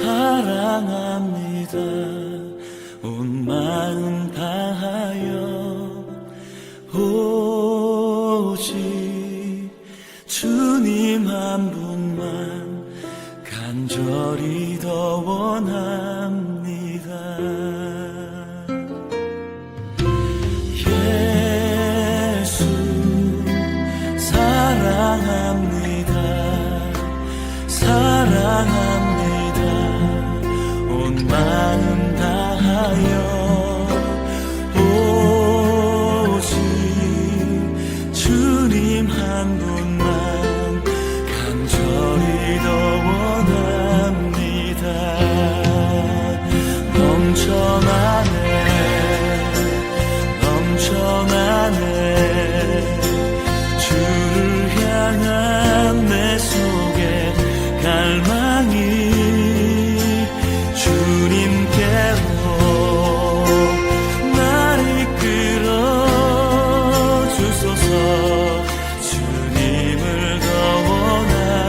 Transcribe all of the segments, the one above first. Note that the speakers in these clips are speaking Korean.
사랑합니다. 온 마음 다하여 오직 주님 한 분만 간절히 더 원합니다. 예수 사랑합니다. 사랑합니다. 온 마음 다하여 오직 주님 한 분만 간절히 더 원합니다. 넘쳐나네 넘쳐나네 주를 향한 내 속에 갈망이 주님께로 날 이끌어 주소서. 주님을 더 원합니다.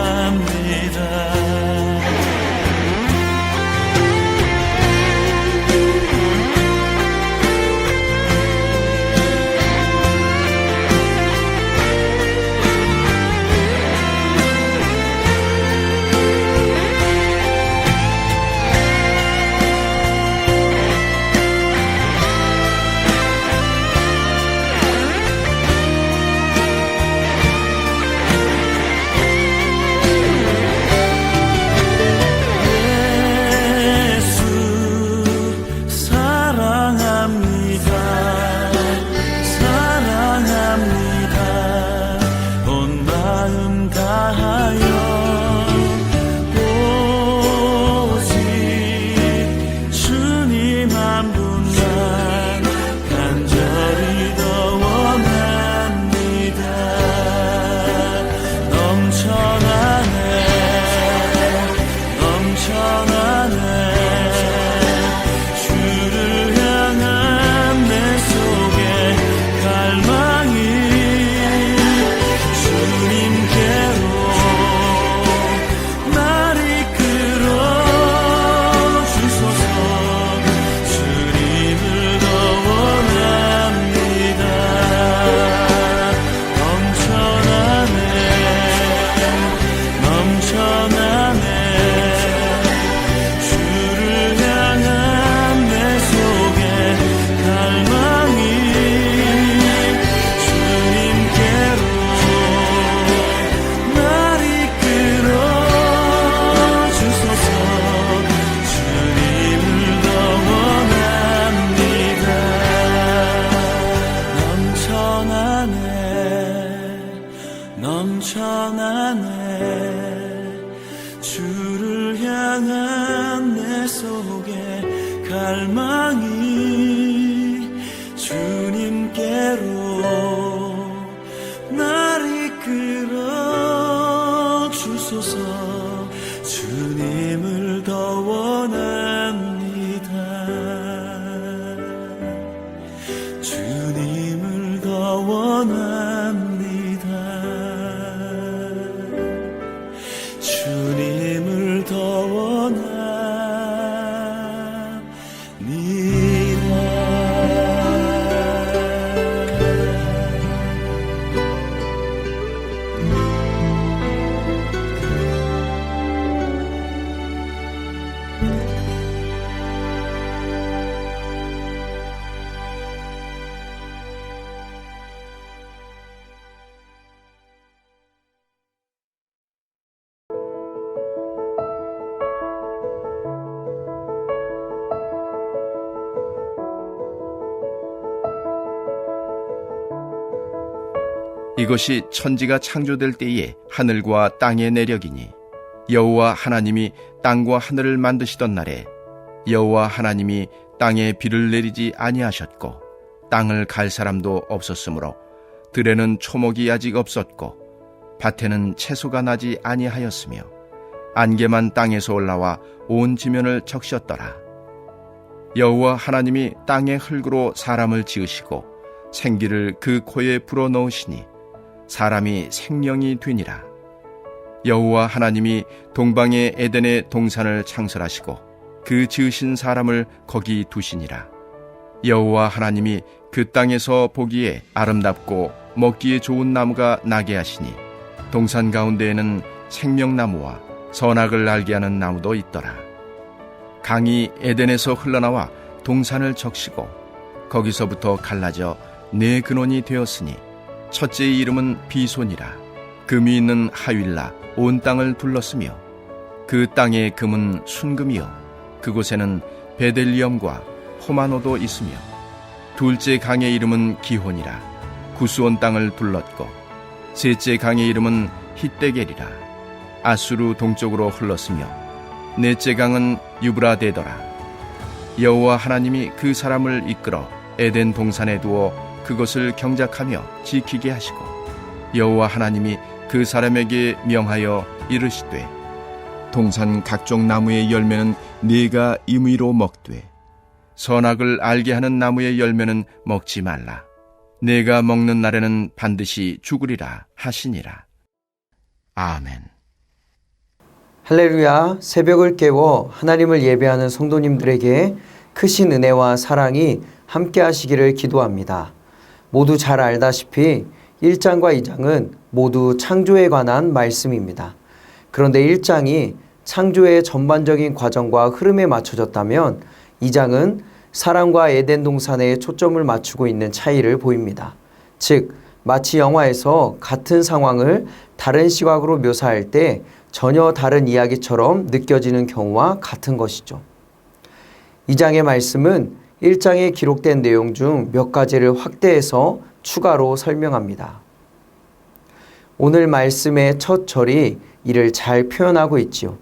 넘쳐나네 주를 향한 내 속에 갈망이 주님께로 날 이끌어 주소서. 주님을 더 원합니다. 주님을 더 원합니다. 주님을 더 원합니다. 이것이 천지가 창조될 때에 하늘과 땅의 내력이니 여호와 하나님이 땅과 하늘을 만드시던 날에 여호와 하나님이 땅에 비를 내리지 아니하셨고 땅을 갈 사람도 없었으므로 들에는 초목이 아직 없었고 밭에는 채소가 나지 아니하였으며 안개만 땅에서 올라와 온 지면을 적셨더라. 여호와 하나님이 땅의 흙으로 사람을 지으시고 생기를 그 코에 불어넣으시니 사람이 생명이 되니라. 여호와 하나님이 동방의 에덴의 동산을 창설하시고 그 지으신 사람을 거기 두시니라. 여호와 하나님이 그 땅에서 보기에 아름답고 먹기에 좋은 나무가 나게 하시니 동산 가운데에는 생명나무와 선악을 알게 하는 나무도 있더라. 강이 에덴에서 흘러나와 동산을 적시고 거기서부터 갈라져 네 근원이 되었으니 첫째의 이름은 비손이라. 금이 있는 하윌라 온 땅을 둘렀으며 그 땅의 금은 순금이요 그곳에는 베델리엄과 호마노도 있으며 둘째 강의 이름은 기혼이라. 구스온 땅을 둘렀고 셋째 강의 이름은 hit데겔이라. 아수르 동쪽으로 흘렀으며 넷째 강은 유브라데더라. 여호와 하나님이 그 사람을 이끌어 에덴 동산에 두어 그것을 경작하며 지키게 하시고 여호와 하나님이 그 사람에게 명하여 이르시되 동산 각종 나무의 열매는 네가 임의로 먹되 선악을 알게 하는 나무의 열매는 먹지 말라. 내가 먹는 날에는 반드시 죽으리라 하시니라. 아멘. 할렐루야. 새벽을 깨워 하나님을 예배하는 성도님들에게 크신 은혜와 사랑이 함께 하시기를 기도합니다. 모두 잘 알다시피 1장과 2장은 모두 창조에 관한 말씀입니다. 그런데 1장이 창조의 전반적인 과정과 흐름에 맞춰졌다면 2장은 사람과 에덴 동산에 초점을 맞추고 있는 차이를 보입니다. 즉, 마치 영화에서 같은 상황을 다른 시각으로 묘사할 때 전혀 다른 이야기처럼 느껴지는 경우와 같은 것이죠. 2장의 말씀은 1장에 기록된 내용 중 몇 가지를 확대해서 추가로 설명합니다. 오늘 말씀의 첫 절이 이를 잘 표현하고 있지요.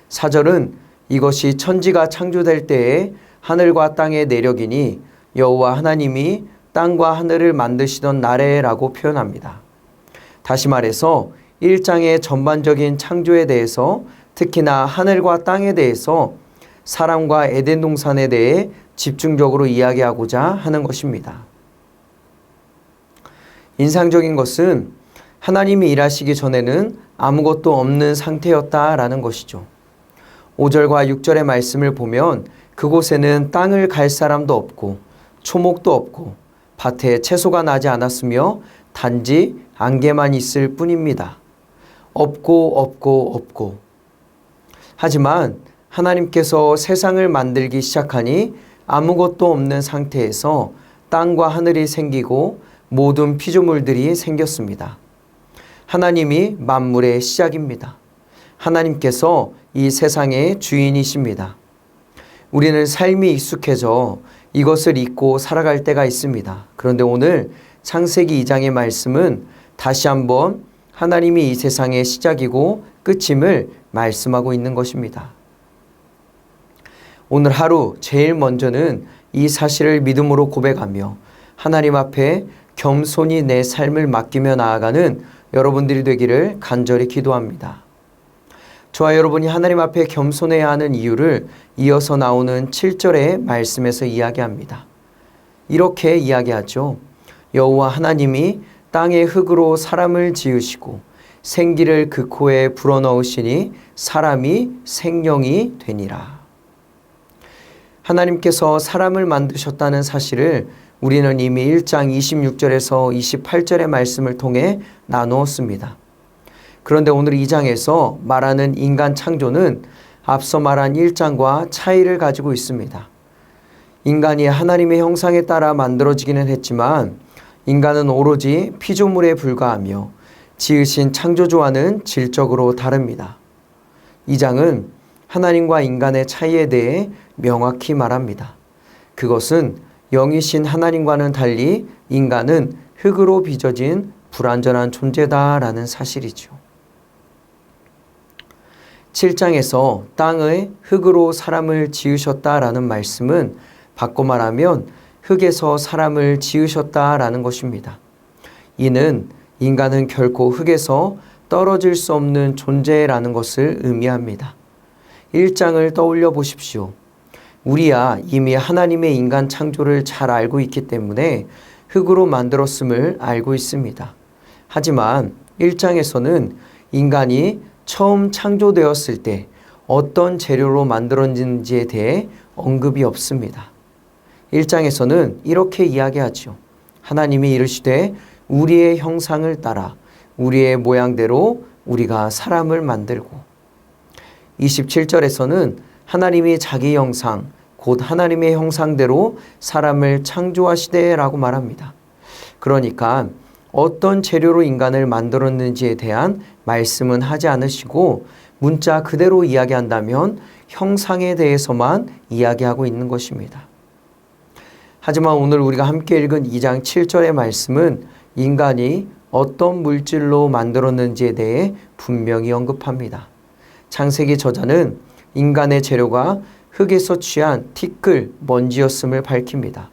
4절은 이것이 천지가 창조될 때에 하늘과 땅의 내력이니 여호와 하나님이 땅과 하늘을 만드시던 날에라고 표현합니다. 다시 말해서 1장의 전반적인 창조에 대해서 특히나 하늘과 땅에 대해서 사람과 에덴 동산에 대해 집중적으로 이야기하고자 하는 것입니다. 인상적인 것은 하나님이 일하시기 전에는 아무것도 없는 상태였다라는 것이죠. 5절과 6절의 말씀을 보면 그곳에는 땅을 갈 사람도 없고 초목도 없고 밭에 채소가 나지 않았으며 단지 안개만 있을 뿐입니다. 없고. 하지만 하나님께서 세상을 만들기 시작하니 아무것도 없는 상태에서 땅과 하늘이 생기고 모든 피조물들이 생겼습니다. 하나님이 만물의 시작입니다. 하나님께서 이 세상의 주인이십니다. 우리는 삶이 익숙해져 이것을 잊고 살아갈 때가 있습니다. 그런데 오늘 창세기 2장의 말씀은 다시 한번 하나님이 이 세상의 시작이고 끝임을 말씀하고 있는 것입니다. 오늘 하루 제일 먼저는 이 사실을 믿음으로 고백하며 하나님 앞에 겸손히 내 삶을 맡기며 나아가는 여러분들이 되기를 간절히 기도합니다. 저와 여러분이 하나님 앞에 겸손해야 하는 이유를 이어서 나오는 7절의 말씀에서 이야기합니다. 이렇게 이야기하죠. 여호와 하나님이 땅의 흙으로 사람을 지으시고 생기를 그 코에 불어넣으시니 사람이 생명이 되니라. 하나님께서 사람을 만드셨다는 사실을 우리는 이미 1장 26절에서 28절의 말씀을 통해 나누었습니다. 그런데 오늘 2장에서 말하는 인간 창조는 앞서 말한 1장과 차이를 가지고 있습니다. 인간이 하나님의 형상에 따라 만들어지기는 했지만 인간은 오로지 피조물에 불과하며 지으신 창조주와는 질적으로 다릅니다. 2장은 하나님과 인간의 차이에 대해 명확히 말합니다. 그것은 영이신 하나님과는 달리 인간은 흙으로 빚어진 불완전한 존재다라는 사실이죠. 7장에서 땅의 흙으로 사람을 지으셨다라는 말씀은 바꿔 말하면 흙에서 사람을 지으셨다라는 것입니다. 이는 인간은 결코 흙에서 떨어질 수 없는 존재라는 것을 의미합니다. 1장을 떠올려 보십시오. 우리야 이미 하나님의 인간 창조를 잘 알고 있기 때문에 흙으로 만들었음을 알고 있습니다. 하지만 1장에서는 인간이 처음 창조되었을 때 어떤 재료로 만들어진지에 대해 언급이 없습니다. 1장에서는 이렇게 이야기하죠. 하나님이 이르시되 우리의 형상을 따라 우리의 모양대로 우리가 사람을 만들고, 27절에서는 하나님이 자기 형상 곧 하나님의 형상대로 사람을 창조하시되라고 말합니다. 그러니까 어떤 재료로 인간을 만들었는지에 대한 말씀은 하지 않으시고 문자 그대로 이야기한다면 형상에 대해서만 이야기하고 있는 것입니다. 하지만 오늘 우리가 함께 읽은 2장 7절의 말씀은 인간이 어떤 물질로 만들었는지에 대해 분명히 언급합니다. 창세기 저자는 인간의 재료가 흙에서 취한 티끌, 먼지였음을 밝힙니다.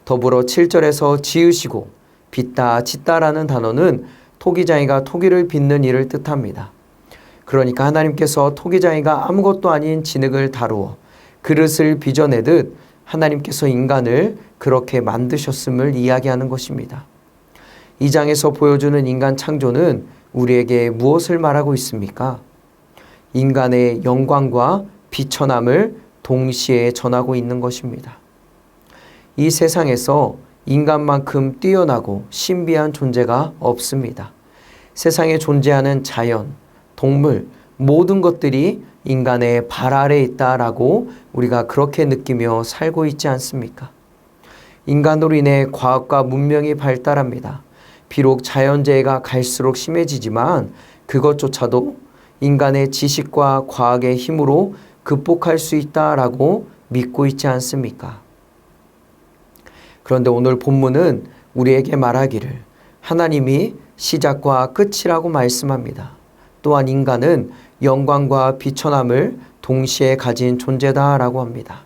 더불어 7절에서 지으시고 빚다, 짓다라는 단어는 토기장이가 토기를 빚는 일을 뜻합니다. 그러니까 하나님께서 토기장이가 아무것도 아닌 진흙을 다루어 그릇을 빚어내듯 하나님께서 인간을 그렇게 만드셨음을 이야기하는 것입니다. 이 장에서 보여주는 인간 창조는 우리에게 무엇을 말하고 있습니까? 인간의 영광과 비천함을 동시에 전하고 있는 것입니다. 이 세상에서 인간만큼 뛰어나고 신비한 존재가 없습니다. 세상에 존재하는 자연, 동물, 모든 것들이 인간의 발 아래에 있다라고 우리가 그렇게 느끼며 살고 있지 않습니까? 인간으로 인해 과학과 문명이 발달합니다. 비록 자연재해가 갈수록 심해지지만 그것조차도 인간의 지식과 과학의 힘으로 극복할 수 있다라고 믿고 있지 않습니까? 그런데 오늘 본문은 우리에게 말하기를 하나님이 시작과 끝이라고 말씀합니다. 또한 인간은 영광과 비천함을 동시에 가진 존재다라고 합니다.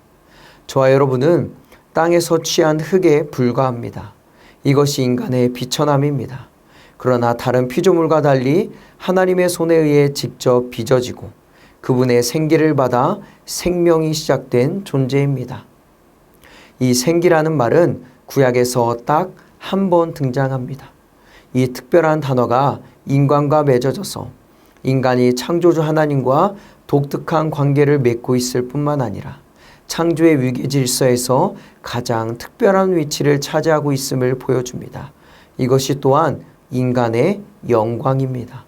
저와 여러분은 땅에서 취한 흙에 불과합니다. 이것이 인간의 비천함입니다. 그러나 다른 피조물과 달리 하나님의 손에 의해 직접 빚어지고 그분의 생기를 받아 생명이 시작된 존재입니다. 이 생기라는 말은 구약에서 딱 한 번 등장합니다. 이 특별한 단어가 인간과 맺어져서 인간이 창조주 하나님과 독특한 관계를 맺고 있을 뿐만 아니라 창조의 위계 질서에서 가장 특별한 위치를 차지하고 있음을 보여줍니다. 이것이 또한 인간의 영광입니다.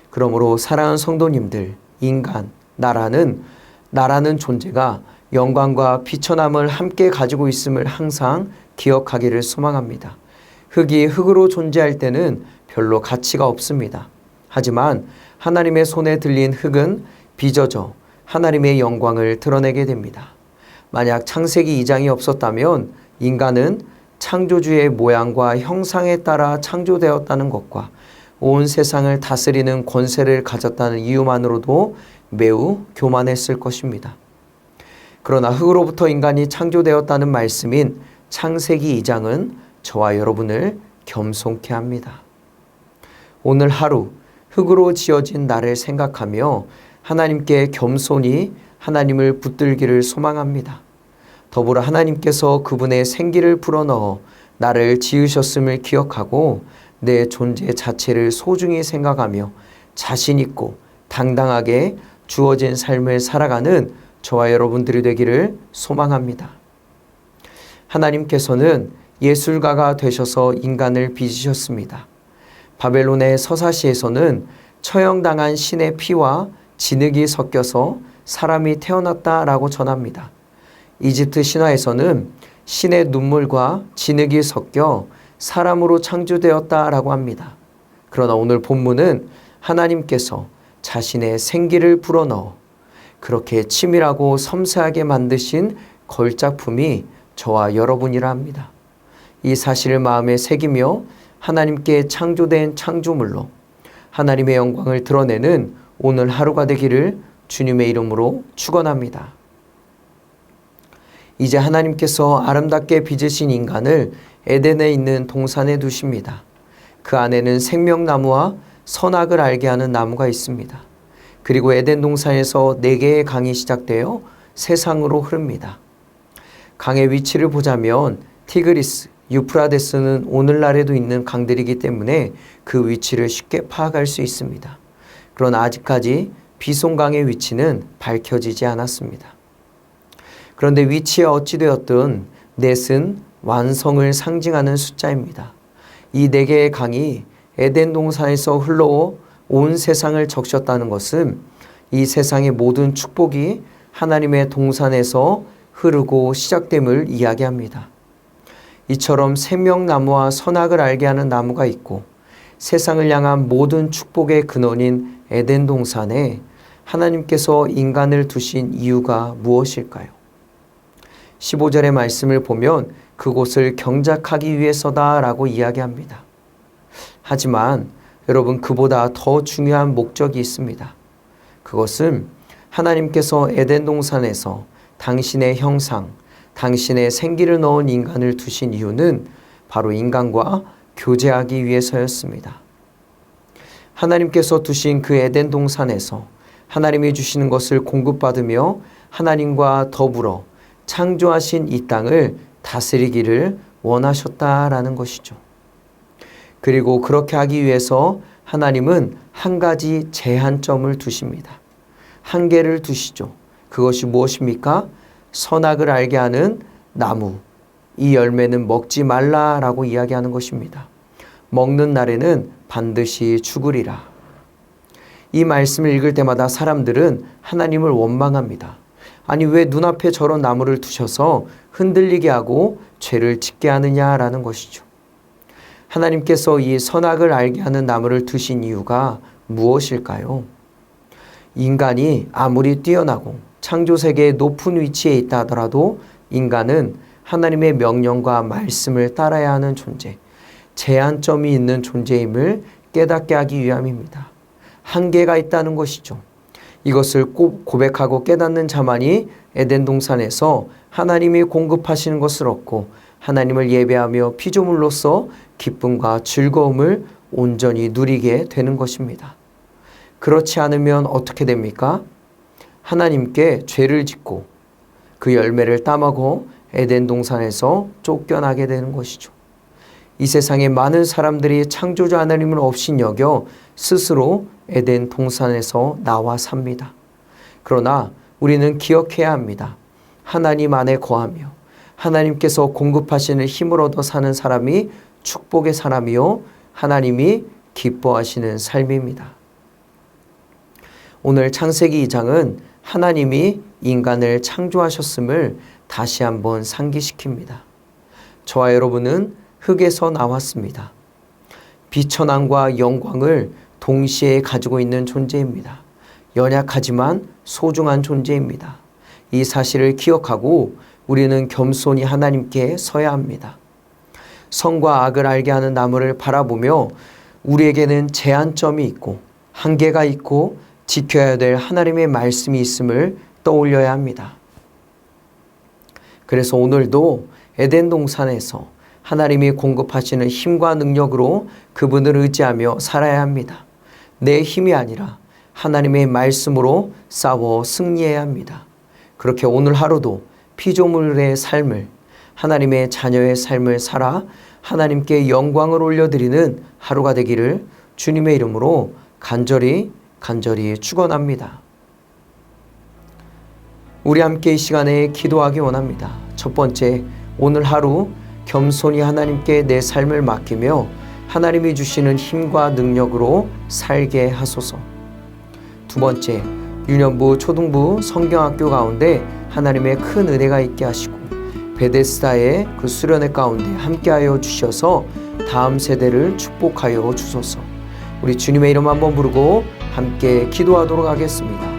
그러므로 사랑하는 성도님들, 인간, 나라는 존재가 영광과 비천함을 함께 가지고 있음을 항상 기억하기를 소망합니다. 흙이 흙으로 존재할 때는 별로 가치가 없습니다. 하지만 하나님의 손에 들린 흙은 빚어져 하나님의 영광을 드러내게 됩니다. 만약 창세기 2장이 없었다면 인간은 창조주의 모양과 형상에 따라 창조되었다는 것과 온 세상을 다스리는 권세를 가졌다는 이유만으로도 매우 교만했을 것입니다. 그러나 흙으로부터 인간이 창조되었다는 말씀인 창세기 2장은 저와 여러분을 겸손케 합니다. 오늘 하루 흙으로 지어진 나를 생각하며 하나님께 겸손히 하나님을 붙들기를 소망합니다. 더불어 하나님께서 그분의 생기를 불어넣어 나를 지으셨음을 기억하고 내 존재 자체를 소중히 생각하며 자신 있고 당당하게 주어진 삶을 살아가는 저와 여러분들이 되기를 소망합니다. 하나님께서는 예술가가 되셔서 인간을 빚으셨습니다. 바벨론의 서사시에서는 처형당한 신의 피와 진흙이 섞여서 사람이 태어났다라고 전합니다. 이집트 신화에서는 신의 눈물과 진흙이 섞여 사람으로 창조되었다라고 합니다. 그러나 오늘 본문은 하나님께서 자신의 생기를 불어넣어 그렇게 치밀하고 섬세하게 만드신 걸작품이 저와 여러분이라 합니다. 이 사실을 마음에 새기며 하나님께 창조된 창조물로 하나님의 영광을 드러내는 오늘 하루가 되기를 주님의 이름으로 축원합니다. 이제 하나님께서 아름답게 빚으신 인간을 에덴에 있는 동산에 두십니다. 그 안에는 생명나무와 선악을 알게 하는 나무가 있습니다. 그리고 에덴 동산에서 4개의 강이 시작되어 세상으로 흐릅니다. 강의 위치를 보자면 티그리스, 유프라데스는 오늘날에도 있는 강들이기 때문에 그 위치를 쉽게 파악할 수 있습니다. 그러나 아직까지 비송강의 위치는 밝혀지지 않았습니다. 그런데 위치에 어찌되었든 넷은 완성을 상징하는 숫자입니다. 이 네 개의 강이 에덴 동산에서 흘러온 세상을 적셨다는 것은 이 세상의 모든 축복이 하나님의 동산에서 흐르고 시작됨을 이야기합니다. 이처럼 생명나무와 선악을 알게 하는 나무가 있고 세상을 향한 모든 축복의 근원인 에덴 동산에 하나님께서 인간을 두신 이유가 무엇일까요? 15절의 말씀을 보면 그곳을 경작하기 위해서다라고 이야기합니다. 하지만 여러분, 그보다 더 중요한 목적이 있습니다. 그것은 하나님께서 에덴 동산에서 당신의 형상, 당신의 생기를 넣은 인간을 두신 이유는 바로 인간과 교제하기 위해서였습니다. 하나님께서 두신 그 에덴 동산에서 하나님이 주시는 것을 공급받으며 하나님과 더불어 창조하신 이 땅을 다스리기를 원하셨다라는 것이죠. 그리고 그렇게 하기 위해서 하나님은 한 가지 제한점을 두십니다. 한계를 두시죠. 그것이 무엇입니까? 선악을 알게 하는 나무, 이 열매는 먹지 말라라고 이야기하는 것입니다. 먹는 날에는 반드시 죽으리라. 이 말씀을 읽을 때마다 사람들은 하나님을 원망합니다. 아니, 왜 눈앞에 저런 나무를 두셔서 흔들리게 하고 죄를 짓게 하느냐라는 것이죠. 하나님께서 이 선악을 알게 하는 나무를 두신 이유가 무엇일까요? 인간이 아무리 뛰어나고 창조세계의 높은 위치에 있다 하더라도 인간은 하나님의 명령과 말씀을 따라야 하는 존재, 제한점이 있는 존재임을 깨닫게 하기 위함입니다. 한계가 있다는 것이죠. 이것을 꼭 고백하고 깨닫는 자만이 에덴 동산에서 하나님이 공급하시는 것을 얻고 하나님을 예배하며 피조물로서 기쁨과 즐거움을 온전히 누리게 되는 것입니다. 그렇지 않으면 어떻게 됩니까? 하나님께 죄를 짓고 그 열매를 따먹어 에덴 동산에서 쫓겨나게 되는 것이죠. 이 세상에 많은 사람들이 창조주 하나님을 없인 여겨 스스로 에덴 동산에서 나와 삽니다. 그러나 우리는 기억해야 합니다. 하나님 안에 거하며 하나님께서 공급하시는 힘을 얻어 사는 사람이 축복의 사람이요 하나님이 기뻐하시는 삶입니다. 오늘 창세기 2장은 하나님이 인간을 창조하셨음을 다시 한번 상기시킵니다. 저와 여러분은 흙에서 나왔습니다. 비천함과 영광을 동시에 가지고 있는 존재입니다. 연약하지만 소중한 존재입니다. 이 사실을 기억하고 우리는 겸손히 하나님께 서야 합니다. 선과 악을 알게 하는 나무를 바라보며 우리에게는 제한점이 있고 한계가 있고 지켜야 될 하나님의 말씀이 있음을 떠올려야 합니다. 그래서 오늘도 에덴 동산에서 하나님이 공급하시는 힘과 능력으로 그분을 의지하며 살아야 합니다. 내 힘이 아니라 하나님의 말씀으로 싸워 승리해야 합니다. 그렇게 오늘 하루도 피조물의 삶을, 하나님의 자녀의 삶을 살아 하나님께 영광을 올려드리는 하루가 되기를 주님의 이름으로 간절히 축원합니다. 우리 함께 이 시간에 기도하기 원합니다. 첫 번째, 오늘 하루 겸손히 하나님께 내 삶을 맡기며 하나님이 주시는 힘과 능력으로 살게 하소서. 두 번째, 유년부, 초등부 성경학교 가운데 하나님의 큰 은혜가 있게 하시고 베데스다의 그 수련회 가운데 함께하여 주셔서 다음 세대를 축복하여 주소서. 우리 주님의 이름 한번 부르고 함께 기도하도록 하겠습니다.